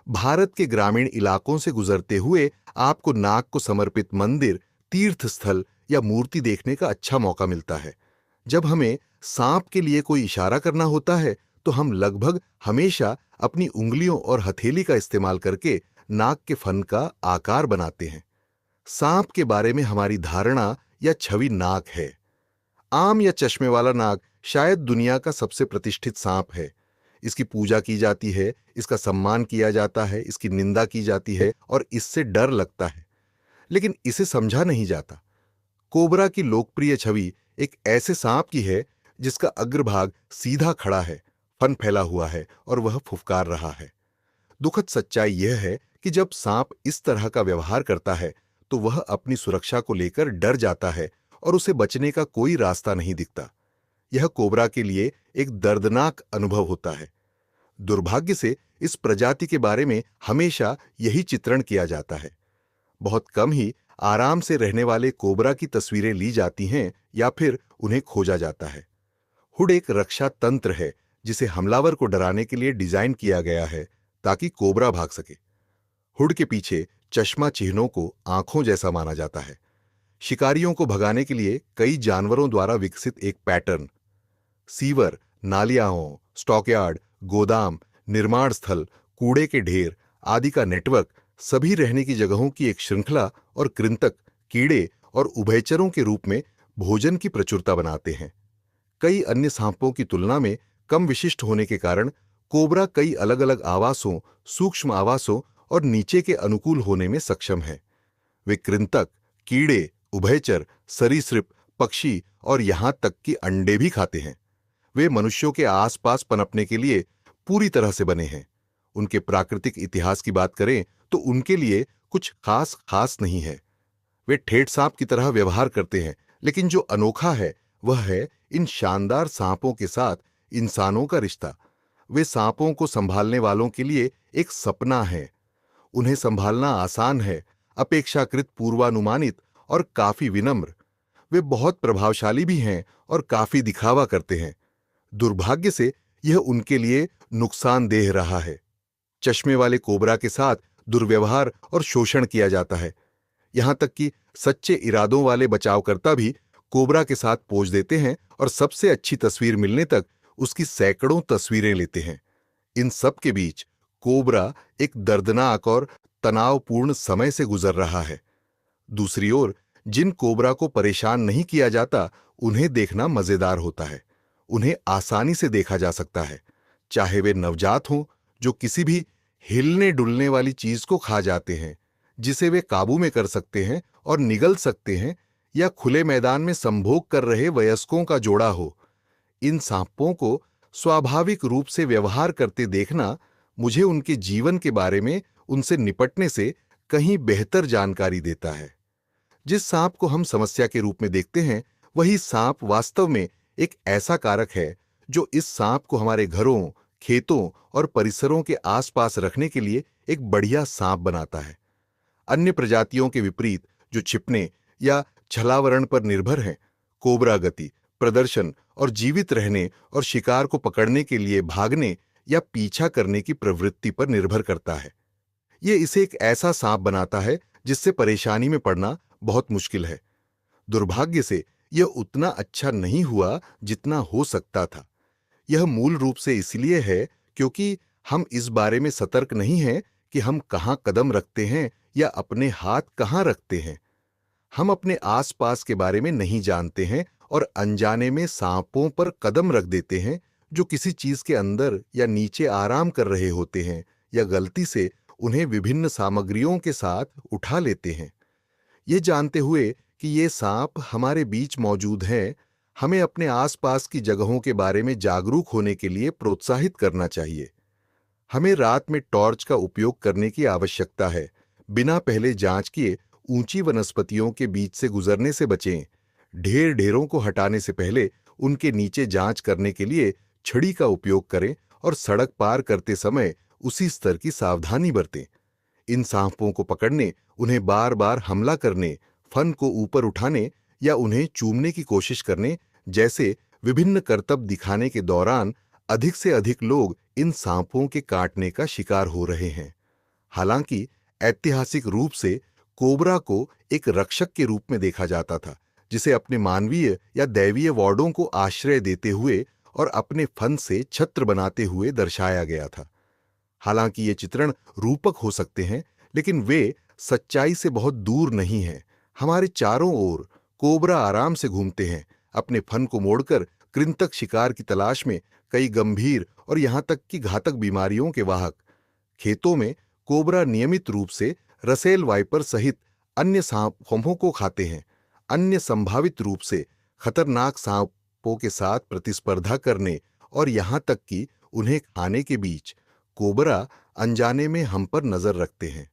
भारत के ग्रामीण इलाकों से गुजरते हुए आपको नाग को समर्पित मंदिर, तीर्थ स्थल या मूर्ति देखने का अच्छा मौका मिलता है। जब हमें सांप के लिए कोई इशारा करना होता है तो हम लगभग हमेशा अपनी उंगलियों और हथेली का इस्तेमाल करके नाग के फन का आकार बनाते हैं। सांप के बारे में हमारी धारणा या छवि नाग है। आम या चश्मे वाला नाग शायद दुनिया का सबसे प्रतिष्ठित सांप है। इसकी पूजा की जाती है, इसका सम्मान किया जाता है, इसकी निंदा की जाती है और इससे डर लगता है, लेकिन इसे समझा नहीं जाता। कोबरा की लोकप्रिय छवि एक ऐसे सांप की है जिसका अग्रभाग सीधा खड़ा है, फन फैला हुआ है और वह फुफकार रहा है। दुखद सच्चाई यह है कि जब सांप इस तरह का व्यवहार करता है तो वह अपनी सुरक्षा को लेकर डर जाता है और उसे बचने का कोई रास्ता नहीं दिखता। यह कोबरा के लिए एक दर्दनाक अनुभव होता है। दुर्भाग्य से इस प्रजाति के बारे में हमेशा यही चित्रण किया जाता है। बहुत कम ही आराम से रहने वाले कोबरा की तस्वीरें ली जाती हैं या फिर उन्हें खोजा जाता है। हुड एक रक्षा तंत्र है जिसे हमलावर को डराने के लिए डिजाइन किया गया है ताकि कोबरा भाग सके। हुड के पीछे चश्मा चिन्हों को आंखों जैसा माना जाता है। शिकारियों को भगाने के लिए कई जानवरों द्वारा विकसित एक पैटर्न, सीवर, नालियाओं, स्टॉकयार्ड, गोदाम, निर्माण स्थल, कूड़े के ढेर आदि का नेटवर्क, सभी रहने की जगहों की एक श्रृंखला और कृंतक, कीड़े और उभयचरों के रूप में भोजन की प्रचुरता बनाते हैं। कई अन्य सांपों की तुलना में कम विशिष्ट होने के कारण कोबरा कई अलग अलग आवासों, सूक्ष्म आवासों और नीचे के अनुकूल होने में सक्षम है। वे कृंतक, कीड़े, उभयचर, सरीसृप, पक्षी और यहां तक कि अंडे भी खाते हैं। वे मनुष्यों के आसपास पनपने के लिए पूरी तरह से बने हैं। उनके प्राकृतिक इतिहास की बात करें तो उनके लिए कुछ खास खास नहीं है। वे ठेठ सांप की तरह व्यवहार करते हैं, लेकिन जो अनोखा है वह है इन शानदार सांपों के साथ इंसानों का रिश्ता। वे सांपों को संभालने वालों के लिए एक सपना है। उन्हें संभालना आसान है, अपेक्षाकृत पूर्वानुमानित और काफी विनम्र। वे बहुत प्रभावशाली भी हैं और काफी दिखावा करते हैं। दुर्भाग्य से यह उनके लिए नुकसानदेह रहा है। चश्मे वाले कोबरा के साथ दुर्व्यवहार और शोषण किया जाता है। यहां तक कि सच्चे इरादों वाले बचावकर्ता भी कोबरा के साथ पोज देते हैं और सबसे अच्छी तस्वीर मिलने तक उसकी सैकड़ों तस्वीरें लेते हैं। इन सब के बीच कोबरा एक दर्दनाक और तनावपूर्ण समय से गुजर रहा है। दूसरी ओर जिन कोबरा को परेशान नहीं किया जाता उन्हें देखना मजेदार होता है। उन्हें आसानी से देखा जा सकता है, चाहे वे नवजात हों जो किसी भी हिलने डुलने वाली चीज को खा जाते हैं जिसे वे काबू में कर सकते हैं और निगल सकते हैं, या खुले मैदान में संभोग कर रहे वयस्कों का जोड़ा हो। इन सांपों को स्वाभाविक रूप से व्यवहार करते देखना मुझे उनके जीवन के बारे में उनसे निपटने से कहीं बेहतर जानकारी देता है। जिस सांप को हम समस्या के रूप में देखते हैं वही सांप वास्तव में एक ऐसा कारक है जो इस सांप को हमारे घरों, खेतों और परिसरों के आसपास रखने के लिए एक बढ़िया सांप बनाता है। अन्य प्रजातियों के विपरीत जो छिपने या छलावरण पर निर्भर हैं, कोबरा गति, प्रदर्शन और जीवित रहने और शिकार को पकड़ने के लिए भागने या पीछा करने की प्रवृत्ति पर निर्भर करता है। ये इसे एक ऐसा सांप बनाता है जिससे परेशानी में पड़ना बहुत मुश्किल है। दुर्भाग्य से यह उतना अच्छा नहीं हुआ जितना हो सकता था। यह मूल रूप से इसलिए है क्योंकि हम इस बारे में सतर्क नहीं हैं कि हम कहां कदम रखते हैं या अपने हाथ कहां रखते हैं। हम अपने आसपास के बारे में नहीं जानते हैं और अनजाने में सांपों पर कदम रख देते हैं जो किसी चीज के अंदर या नीचे आराम कर रहे होते हैं, या गलती से उन्हें विभिन्न सामग्रियों के साथ उठा लेते हैं। ये जानते हुए कि ये सांप हमारे बीच मौजूद हैं, हमें अपने आसपास की जगहों के बारे में जागरूक होने के लिए प्रोत्साहित करना चाहिए। हमें रात में टॉर्च का उपयोग करने की आवश्यकता है। बिना पहले जांच किए ऊंची वनस्पतियों के बीच से गुजरने से बचें। ढेरों को हटाने से पहले उनके नीचे जांच करने के लिए छड़ी का उपयोग करें और सड़क पार करते समय उसी स्तर की सावधानी बरतें। इन सांपों को पकड़ने, उन्हें बार बार हमला करने, फन को ऊपर उठाने या उन्हें चूमने की कोशिश करने जैसे विभिन्न करतब दिखाने के दौरान अधिक से अधिक लोग इन सांपों के काटने का शिकार हो रहे हैं। हालांकि ऐतिहासिक रूप से कोबरा को एक रक्षक के रूप में देखा जाता था, जिसे अपने मानवीय या दैवीय वार्डों को आश्रय देते हुए और अपने फन से छत्र बनाते हुए दर्शाया गया था। हालांकि ये चित्रण रूपक हो सकते हैं, लेकिन वे सच्चाई से बहुत दूर नहीं हैं। हमारे चारों ओर कोबरा आराम से घूमते हैं, अपने फन को मोड़कर कृंतक शिकार की तलाश में, कई गंभीर और यहां तक कि घातक बीमारियों के वाहक। खेतों में कोबरा नियमित रूप से रसेल वाइपर सहित अन्य सांपों को खाते हैं। अन्य संभावित रूप से खतरनाक सांपों के साथ प्रतिस्पर्धा करने और यहां तक कि उन्हें खाने के बीच कोबरा अनजाने में हम पर नजर रखते हैं।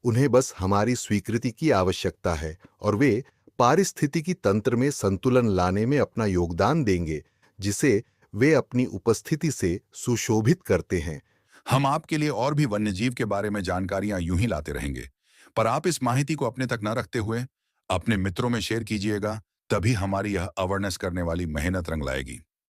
उन्हें बस हमारी स्वीकृति की आवश्यकता है और वे पारिस्थितिकी तंत्र में संतुलन लाने में अपना योगदान देंगे, जिसे वे अपनी उपस्थिति से सुशोभित करते हैं। हम आपके लिए और भी वन्यजीव के बारे में जानकारियां यूं ही लाते रहेंगे, पर आप इस माहिती को अपने तक न रखते हुए अपने मित्रों में शेयर कीजिएगा, तभी हमारी यह अवेयरनेस करने वाली मेहनत रंग लाएगी।